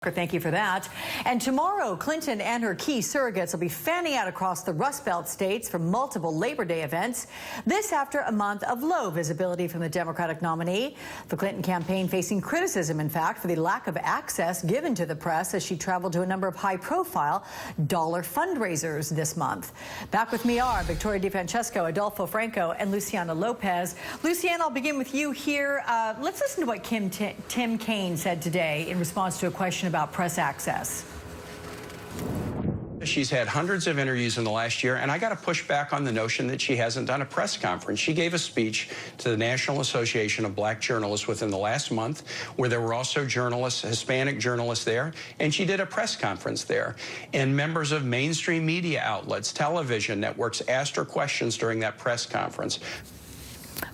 Thank you for that. And tomorrow, Clinton and her key surrogates will be fanning out across the Rust Belt states for multiple Labor Day events. This after a month of low visibility from the Democratic nominee. The Clinton campaign facing criticism, in fact, for the lack of access given to the press as she traveled to a number of high-profile dollar fundraisers this month. Back with me are Victoria Francesco, Adolfo Franco, and Luciana Lopez. Luciana, I'll begin with you here. Let's listen to what Tim Kaine said today in response to a question about press access. She's had hundreds of interviews in the last year, and I got to push back on the notion that she hasn't done a press conference. She gave a speech to the National Association of Black Journalists within the last month, where there were also journalists, Hispanic journalists there, and she did a press conference there. And members of mainstream media outlets, television networks, asked her questions during that press conference.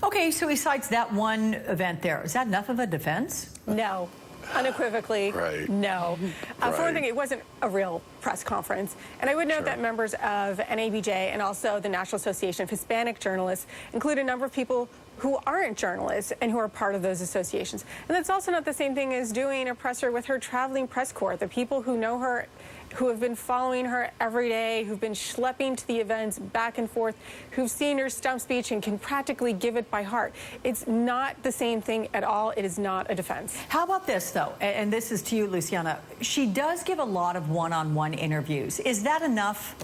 Okay, so besides that one event there, is that enough of a defense? No. Unequivocally, right. No. For one thing, it wasn't a real press conference. And I would note that members of NABJ and also the National Association of Hispanic Journalists include a number of people who aren't journalists and who are part of those associations. And that's also not the same thing as doing a presser with her traveling press corps, the people who know her, who have been following her every day, who've been schlepping to the events back and forth, who've seen her stump speech and can practically give it by heart. It's not the same thing at all. It is not a defense. How about this, though? And this is to you, Luciana. She does give a lot of one-on-one interviews. Is that enough?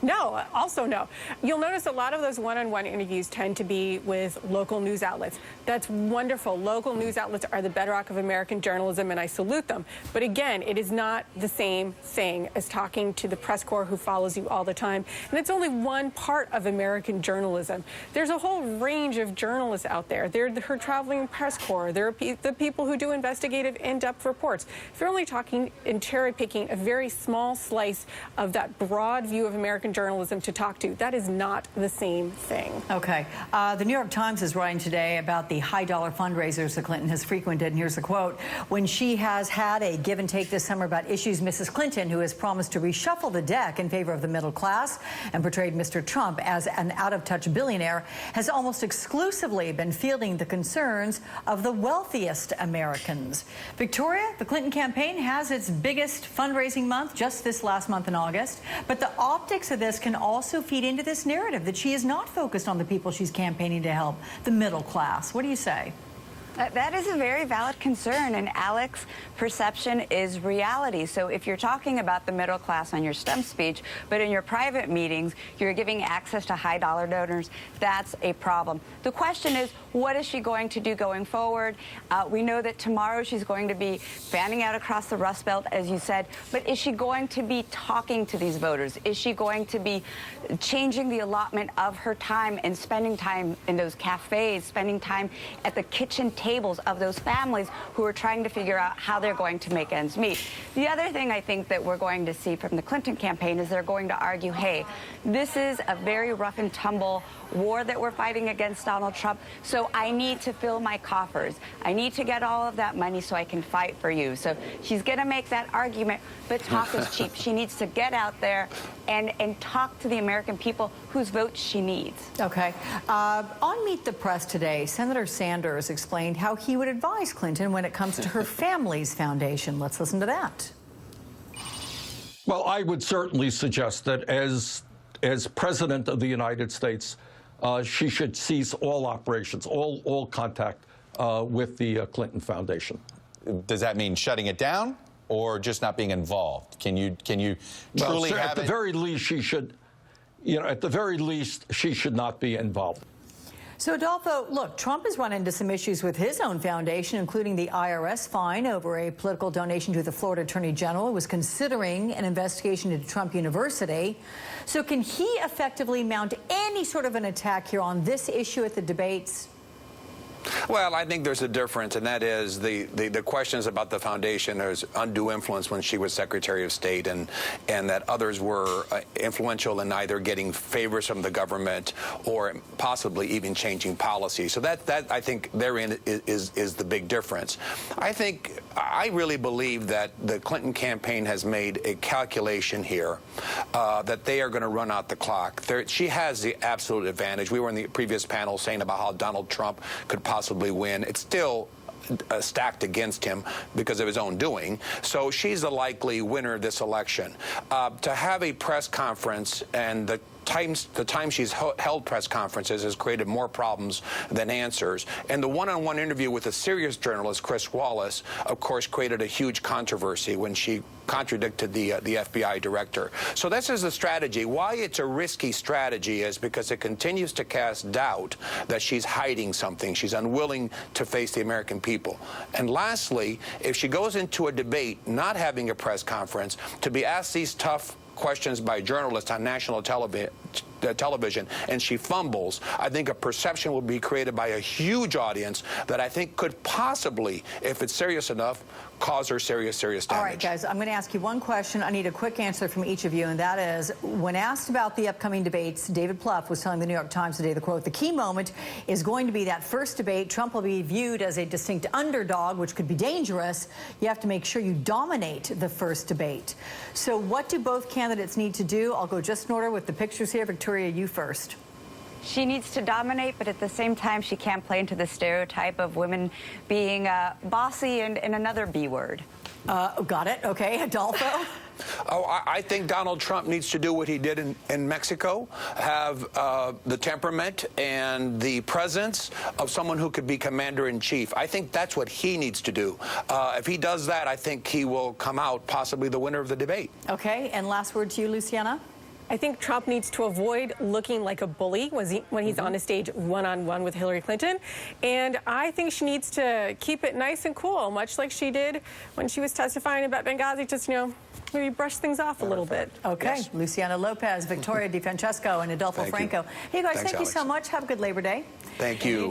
No, also no. You'll notice a lot of those one-on-one interviews tend to be with local news outlets. That's wonderful. Local news outlets are the bedrock of American journalism, and I salute them. But again, it is not the same thing as talking to the press corps who follows you all the time. And it's only one part of American journalism. There's a whole range of journalists out there. They're her traveling press corps. There are the people who do investigative, in-depth reports. If you're only talking and cherry-picking a very small slice of that broad view of American journalism to talk to, that is not the same thing. Okay. The New York Times is writing today about the high-dollar fundraisers that Clinton has frequented, and here's a quote. When she has had a give and take this summer about issues, Mrs. Clinton, who has promised to reshuffle the deck in favor of the middle class and portrayed Mr. Trump as an out-of-touch billionaire, has almost exclusively been fielding the concerns of the wealthiest Americans. Victoria, the Clinton campaign has its biggest fundraising month just this last month in August, but the optics of this can also feed into this narrative that she is not focused on the people she's campaigning to help, the middle class. What do you say? That is a very valid concern, and Alex's perception is reality. So if you're talking about the middle class on your stump speech, but in your private meetings, you're giving access to high-dollar donors, that's a problem. The question is, what is she going to do going forward? We know that tomorrow she's going to be fanning out across the Rust Belt, as you said, but is she going to be talking to these voters? Is she going to be changing the allotment of her time and spending time in those cafes, spending time at the kitchen tables of those families who are trying to figure out how they're going to make ends meet? The other thing I think that we're going to see from the Clinton campaign is they're going to argue, hey, this is a very rough and tumble war that we're fighting against Donald Trump, so I need to fill my coffers. I need to get all of that money so I can fight for you. So she's going to make that argument, but talk is cheap. She needs to get out there and talk to the American people whose votes she needs. Okay. On Meet the Press today, Senator Sanders explained how he would advise Clinton when it comes to her family's foundation. Let's listen to that. Well, I would certainly suggest that as President of the United States, she should cease all operations, all contact with the Clinton Foundation. Does that mean shutting it down or just not being involved? Can you truly have at the very least, she should, at the very least, she should not be involved. So, Adolfo, look, Trump has run into some issues with his own foundation, including the IRS fine over a political donation to the Florida Attorney General, who was considering an investigation into Trump University. So can he effectively mount any sort of an attack here on this issue at the debates? Well, I think there's a difference, and that is the questions about the foundation. There's undue influence when she was Secretary of State, and that others were influential in either getting favors from the government or possibly even changing policy. So that I think therein is the big difference. I really believe that the Clinton campaign has made a calculation here that they are going to run out the clock. She has the absolute advantage. We were in the previous panel saying about how Donald Trump could possibly win. It's still stacked against him because of his own doing. So she's the likely winner of this election. To have a press conference and the time she's held press conferences has created more problems than answers. And the one-on-one interview with a serious journalist, Chris Wallace, of course, created a huge controversy when she contradicted the FBI director. So this is the strategy. Why it's a risky strategy is because it continues to cast doubt that she's hiding something. She's unwilling to face the American people. And lastly, if she goes into a debate not having a press conference to be asked these tough questions by journalists on national television, and she fumbles, I think a perception will be created by a huge audience that I think could possibly, if it's serious enough, cause her serious damage. All right, guys, I'm going to ask you one question. I need a quick answer from each of you, and that is, when asked about the upcoming debates, David Plouffe was telling the New York Times today, the quote, the key moment is going to be that first debate. Trump will be viewed as a distinct underdog, which could be dangerous. You have to make sure you dominate the first debate. So what do both candidates need to do? I'll go just in order with the pictures here. Victoria, you first. She needs to dominate, but at the same time, she can't play into the stereotype of women being bossy and another B word. Got it. Okay. Adolfo? Oh, I think Donald Trump needs to do what he did in Mexico, have the temperament and the presence of someone who could be commander-in-chief. I think that's what he needs to do. If he does that, I think he will come out possibly the winner of the debate. Okay. And last word to you, Luciana? I think Trump needs to avoid looking like a bully when he's on a stage one-on-one with Hillary Clinton. And I think she needs to keep it nice and cool, much like she did when she was testifying about Benghazi, just, maybe brush things off a little bit. Okay. Yes. Luciana Lopez, Victoria DeFrancesco, and Adolfo Thank you. Franco. Hey, guys, Thanks, thank you so Alex. much. Have a good Labor Day. Thank you.